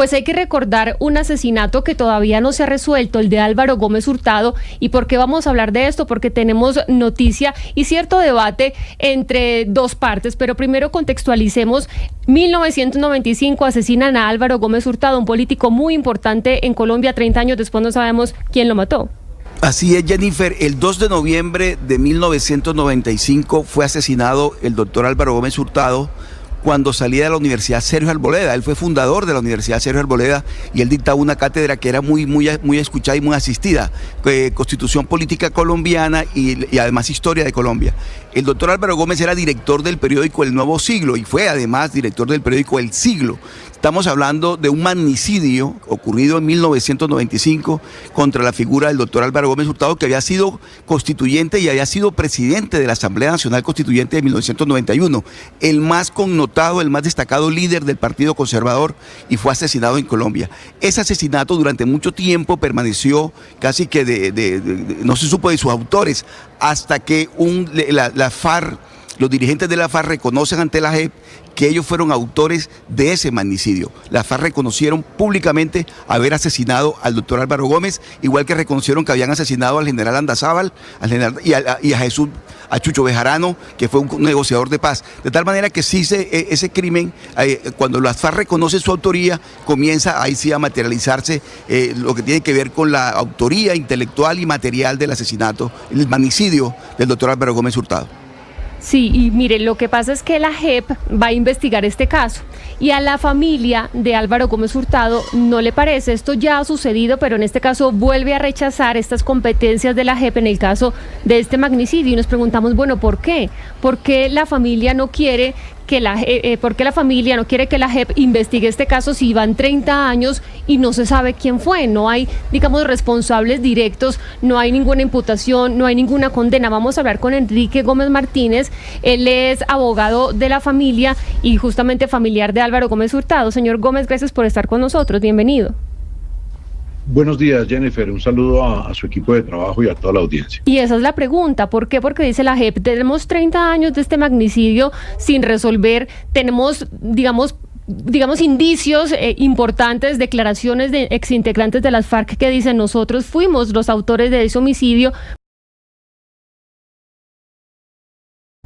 pues hay que recordar un asesinato que todavía no se ha resuelto, el de Álvaro Gómez Hurtado. ¿Y por qué vamos a hablar de esto? Porque tenemos noticia y cierto debate entre dos partes, pero primero contextualicemos. 1995 asesinan a Álvaro Gómez Hurtado, un político muy importante en Colombia. 30 años después no sabemos quién lo mató. Así es, Jennifer. El 2 de noviembre de 1995 fue asesinado el doctor Álvaro Gómez Hurtado cuando salía de la Universidad Sergio Arboleda. Él fue fundador de la Universidad Sergio Arboleda y él dictaba una cátedra que era muy escuchada y muy asistida, Constitución Política Colombiana y además Historia de Colombia. El doctor Álvaro Gómez era director del periódico El Nuevo Siglo y fue además director del periódico El Siglo. Estamos hablando de un magnicidio ocurrido en 1995 contra la figura del doctor Álvaro Gómez Hurtado, que había sido constituyente y había sido presidente de la Asamblea Nacional Constituyente de 1991, el más connotado, el más destacado líder del Partido Conservador, y fue asesinado en Colombia. Ese asesinato durante mucho tiempo permaneció casi que no se supo de sus autores, hasta que la FARC, los dirigentes de la FARC reconocen ante la JEP que ellos fueron autores de ese magnicidio. La FARC reconocieron públicamente haber asesinado al doctor Álvaro Gómez, igual que reconocieron que habían asesinado al general Andazábal a Chucho Bejarano, que fue un negociador de paz. De tal manera que sí ese crimen, cuando la FARC reconoce su autoría, comienza ahí sí a materializarse lo que tiene que ver con la autoría intelectual y material del asesinato, el magnicidio del doctor Álvaro Gómez Hurtado. Sí, y mire, lo que pasa es que la JEP va a investigar este caso y a la familia de Álvaro Gómez Hurtado no le parece. Esto ya ha sucedido, pero en este caso vuelve a rechazar estas competencias de la JEP en el caso de este magnicidio y nos preguntamos, bueno, ¿por qué? ¿Por qué la familia no quiere que la JEP investigue este caso si van 30 años y no se sabe quién fue? No hay, digamos, responsables directos, no hay ninguna imputación, no hay ninguna condena. Vamos a hablar con Enrique Gómez Martínez. Él es abogado de la familia y justamente familiar de Álvaro Gómez Hurtado. Señor Gómez, gracias por estar con nosotros. Bienvenido. Buenos días, Jennifer. Un saludo a su equipo de trabajo y a toda la audiencia. Y esa es la pregunta. ¿Por qué? Porque dice la JEP, tenemos 30 años de este magnicidio sin resolver, tenemos, digamos, indicios importantes, declaraciones de exintegrantes de las FARC que dicen nosotros fuimos los autores de ese homicidio.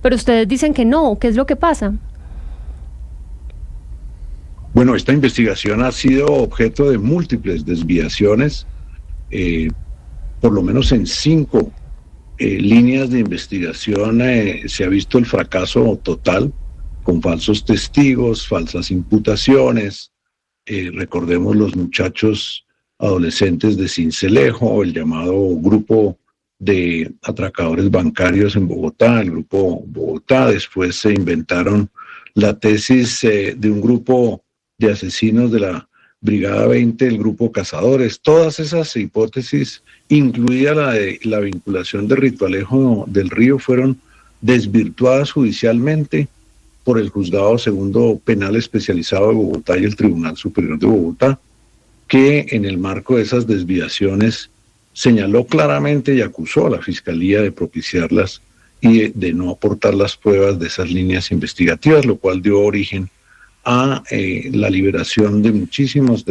Pero ustedes dicen que no. ¿Qué es lo que pasa? Bueno, esta investigación ha sido objeto de múltiples desviaciones, por lo menos en 5 líneas de investigación se ha visto el fracaso total, con falsos testigos, falsas imputaciones. Recordemos los muchachos adolescentes de Sincelejo, el llamado grupo de atracadores bancarios en Bogotá, el grupo Bogotá. Después se inventaron la tesis de un grupo de asesinos de la Brigada 20, el grupo Cazadores. Todas esas hipótesis, incluida la de la vinculación de Ritualejo del Río, fueron desvirtuadas judicialmente por el Juzgado Segundo Penal Especializado de Bogotá y el Tribunal Superior de Bogotá, que en el marco de esas desviaciones señaló claramente y acusó a la Fiscalía de propiciarlas y de no aportar las pruebas de esas líneas investigativas, lo cual dio origen a la liberación de muchísimas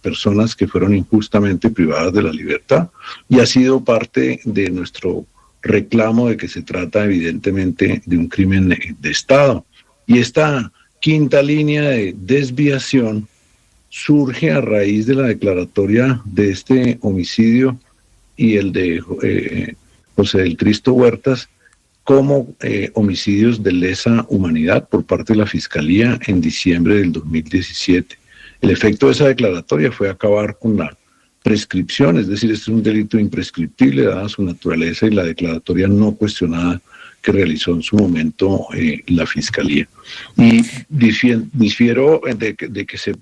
personas que fueron injustamente privadas de la libertad, y ha sido parte de nuestro reclamo de que se trata evidentemente de un crimen de Estado. Y esta quinta línea de desviación surge a raíz de la declaratoria de este homicidio y el de José del Cristo Huertas como homicidios de lesa humanidad por parte de la Fiscalía en diciembre del 2017. El efecto de esa declaratoria fue acabar con la prescripción, es decir, este es un delito imprescriptible dada su naturaleza y la declaratoria no cuestionada que realizó en su momento la Fiscalía. Y difiero de que se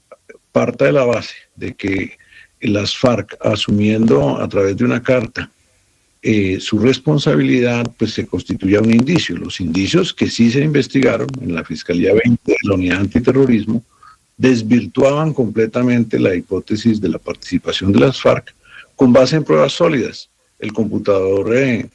parta de la base de que las FARC, asumiendo a través de una carta su responsabilidad, pues se constituya un indicio. Los indicios que sí se investigaron en la Fiscalía 20 de la Unidad Antiterrorismo desvirtuaban completamente la hipótesis de la participación de las FARC con base en pruebas sólidas. El computador del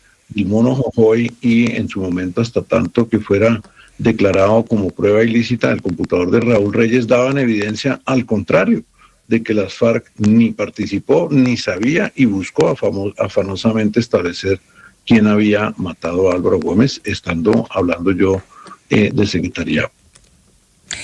Mono Jojoy y en su momento hasta tanto que fuera declarado como prueba ilícita el computador de Raúl Reyes daban evidencia al contrario de que las FARC ni participó, ni sabía y buscó afanosamente establecer quién había matado a Álvaro Gómez, estando hablando yo del secretariado.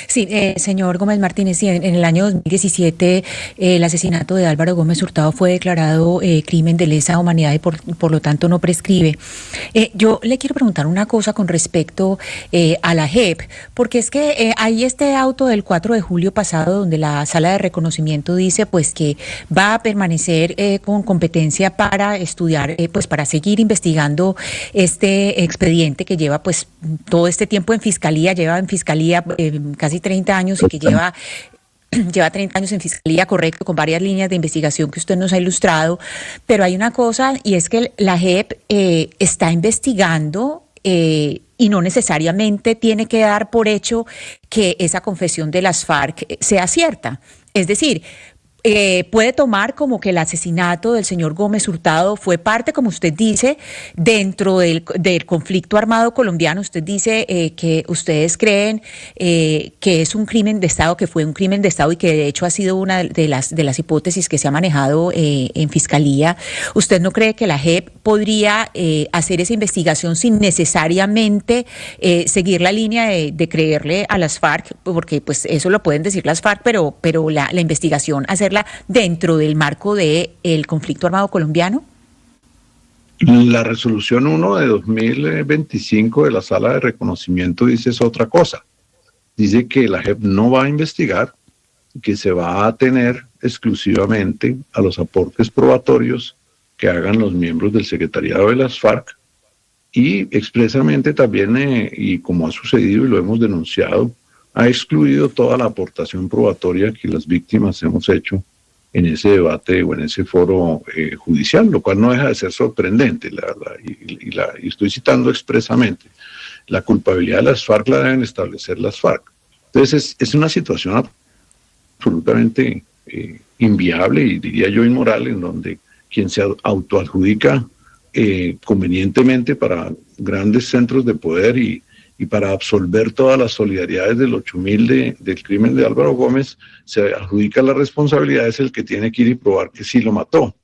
Sí, señor Gómez Martínez, sí, en el año 2017 el asesinato de Álvaro Gómez Hurtado fue declarado crimen de lesa humanidad y por lo tanto no prescribe. Yo le quiero preguntar una cosa con respecto a la JEP, porque es que hay este auto del 4 de julio pasado donde la sala de reconocimiento dice pues que va a permanecer con competencia para estudiar, pues para seguir investigando este expediente que lleva pues todo este tiempo en fiscalía, casi 30 años y que lleva 30 años en fiscalía, correcto, con varias líneas de investigación que usted nos ha ilustrado, pero hay una cosa y es que la JEP está investigando y no necesariamente tiene que dar por hecho que esa confesión de las FARC sea cierta. Es decir, puede tomar como que el asesinato del señor Gómez Hurtado fue parte, como usted dice, dentro del conflicto armado colombiano. Usted dice que ustedes creen que es un crimen de Estado, que fue un crimen de Estado y que de hecho ha sido una de las hipótesis que se ha manejado en Fiscalía. ¿Usted no cree que la JEP podría hacer esa investigación sin necesariamente seguir la línea de creerle a las FARC? Porque pues eso lo pueden decir las FARC, pero la investigación, hacerla dentro del marco del conflicto armado colombiano? La resolución 1 de 2025 de la sala de reconocimiento dice es otra cosa. Dice que la JEP no va a investigar, que se va a atener exclusivamente a los aportes probatorios que hagan los miembros del secretariado de las FARC y expresamente también, y como ha sucedido y lo hemos denunciado, ha excluido toda la aportación probatoria que las víctimas hemos hecho en ese debate o en ese foro judicial, lo cual no deja de ser sorprendente, y estoy citando expresamente, la culpabilidad de las FARC la deben establecer las FARC. Entonces es una situación absolutamente inviable y diría yo inmoral, en donde quien se autoadjudica convenientemente para grandes centros de poder y para absolver todas las solidaridades del 8000 del crimen de Álvaro Gómez, se adjudica la responsabilidad, es el que tiene que ir y probar que sí lo mató.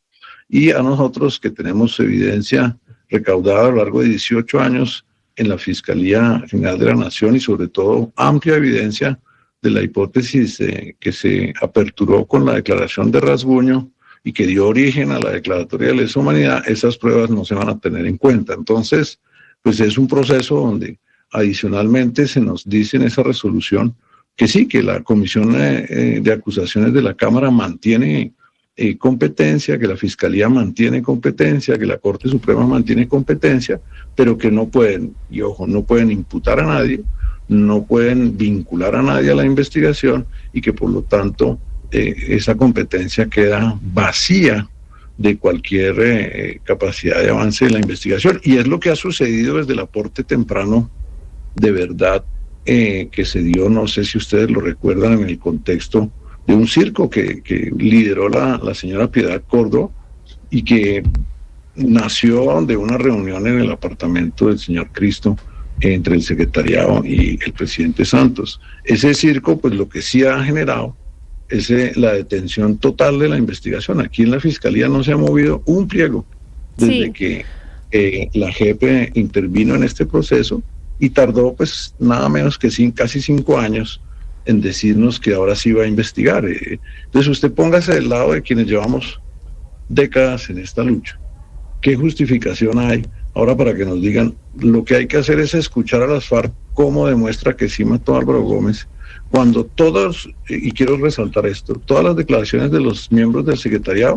Y a nosotros, que tenemos evidencia recaudada a lo largo de 18 años en la Fiscalía General de la Nación y sobre todo amplia evidencia de la hipótesis que se aperturó con la declaración de Rasguño y que dio origen a la declaratoria de lesa humanidad, esas pruebas no se van a tener en cuenta. Entonces, pues es un proceso donde adicionalmente se nos dice en esa resolución que sí, que la Comisión de Acusaciones de la Cámara mantiene competencia, que la Fiscalía mantiene competencia, que la Corte Suprema mantiene competencia, pero que no pueden, y ojo, no pueden imputar a nadie, no pueden vincular a nadie a la investigación y que por lo tanto esa competencia queda vacía de cualquier capacidad de avance de la investigación. Y es lo que ha sucedido desde el aporte temprano de verdad que se dio, no sé si ustedes lo recuerdan, en el contexto de un circo que lideró la señora Piedad Córdoba y que nació de una reunión en el apartamento del señor Cristo entre el secretariado y el presidente Santos. Ese circo, pues lo que sí ha generado es la detención total de la investigación. Aquí en la Fiscalía no se ha movido un pliego desde que la JEP intervino en este proceso y tardó pues nada menos que casi 5 años en decirnos que ahora sí va a investigar. Entonces usted póngase del lado de quienes llevamos décadas en esta lucha. ¿Qué justificación hay ahora para que nos digan lo que hay que hacer es escuchar a las FARC cómo demuestra que sí mató a Álvaro Gómez, cuando todos, y quiero resaltar esto, todas las declaraciones de los miembros del secretariado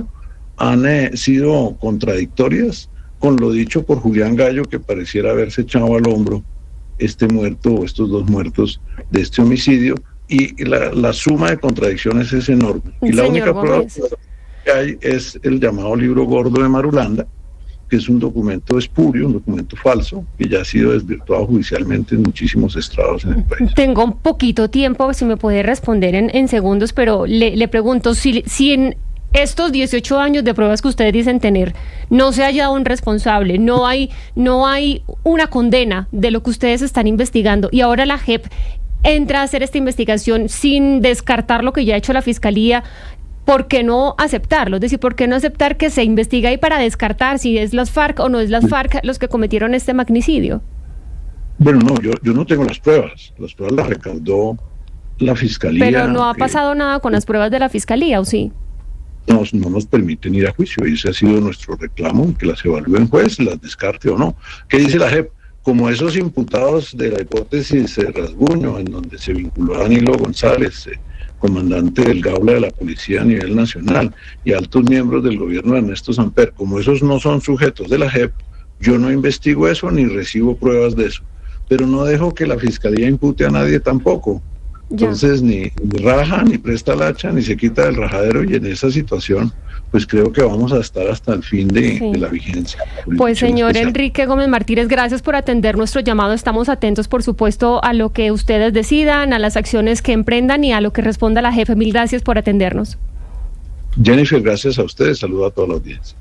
han sido contradictorias con lo dicho por Julián Gallo, que pareciera haberse echado al hombro este muerto o estos 2 muertos de este homicidio, y la suma de contradicciones es enorme. Y la única prueba que hay es el llamado libro gordo de Marulanda, que es un documento espurio, un documento falso, que ya ha sido desvirtuado judicialmente en muchísimos estrados en el país. Tengo un poquito tiempo, si me puede responder en segundos, pero le pregunto, si en estos 18 años de pruebas que ustedes dicen tener, no se ha hallado un responsable, no hay una condena de lo que ustedes están investigando, y ahora la JEP entra a hacer esta investigación sin descartar lo que ya ha hecho la Fiscalía, ¿por qué no aceptarlo? Es decir, ¿por qué no aceptar que se investigue ahí para descartar si es las FARC o no es las FARC los que cometieron este magnicidio? Bueno, no, yo no tengo las pruebas las recaudó la Fiscalía. Pero no ha pasado nada con las pruebas de la Fiscalía, ¿o sí? No nos permiten ir a juicio, y ese ha sido nuestro reclamo, que las evalúe un juez, las descarte o no. ¿Qué dice la JEP? Como esos imputados de la hipótesis Rasguño, en donde se vinculó a Danilo González, comandante del Gaula de la Policía a nivel nacional, y altos miembros del gobierno de Ernesto Samper, como esos no son sujetos de la JEP, yo no investigo eso ni recibo pruebas de eso, pero no dejo que la Fiscalía impute a nadie tampoco. Entonces ni raja, ni presta la hacha, ni se quita del rajadero, y en esa situación pues creo que vamos a estar hasta el fin de la vigencia. Pues señor Enrique Gómez Martínez, gracias por atender nuestro llamado. Estamos atentos, por supuesto, a lo que ustedes decidan, a las acciones que emprendan y a lo que responda la jefe. Mil gracias por atendernos. Jennifer, gracias a ustedes. Saludo a toda la audiencia.